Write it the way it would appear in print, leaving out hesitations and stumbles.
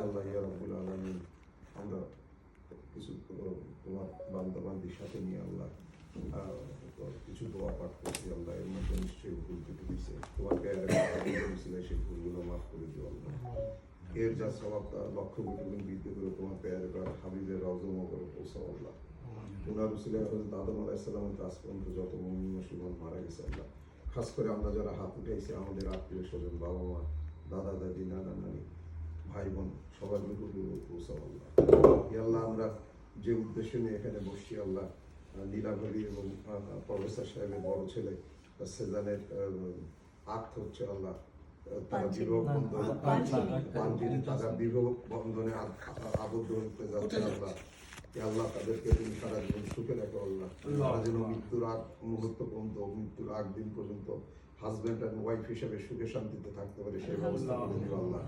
আল্লাহ ইয়া রাব্বুল আলামিন, আমরা কিছু তোমার বান্দাবান্দির সাথে নিয়ে আল্লাহ কিছু দোয়া পাঠ করছি আল্লাহ, এর মধ্যে নিশ্চয়ই ভুল ত্রুটি হয়েছে, তোমার প্যারে সেই ভুলগুলো মাফ করে দিও আল্লাহ। এর যা স্বভাব তা লক্ষ কোটি গুণ বৃদ্ধি করে তোমার প্যারে হাবিবের রওজা করে পৌঁছাও আল্লাহ। উনার উসিলে হযরত আদম আলাইহিস সালামের কাছ পর্যন্ত যত মুমিন মুসলমান মারা গেছে আল্লাহ, খাস করে আমরা যারা হাত উঠাইছি আমাদের আত্মীয় স্বজন, বাবা মা, দাদা দাদি, নানা নানি, ভাই বোন, সবার রূপে পৌঁছাও আল্লাহ। আল্লাহ আমরা যে উদ্দেশ্য নিয়ে এখানে বসছি আল্লাহ, নীলাভরি এবং প্রফেসর সাহেবের বড় ছেলে সেজানের আক্ত হচ্ছে আল্লাহ, তারা বিবাহ বন্ধন তারা বিবাহ বন্ধনে আবদ্ধ হতে যাচ্ছে আল্লাহ। আল্লাহ তাদেরকে তুমি সারা জীবন সুখে রাখো আল্লাহ, তারা যেন মৃত্যুর আগ মুহূর্ত পর্যন্ত, মৃত্যুর আগ দিন পর্যন্ত হাজব্যান্ড অ্যান্ড ওয়াইফ হিসেবে সুখে শান্তিতে থাকতে পারে সেই ব্যবস্থা করে দিও আল্লাহ।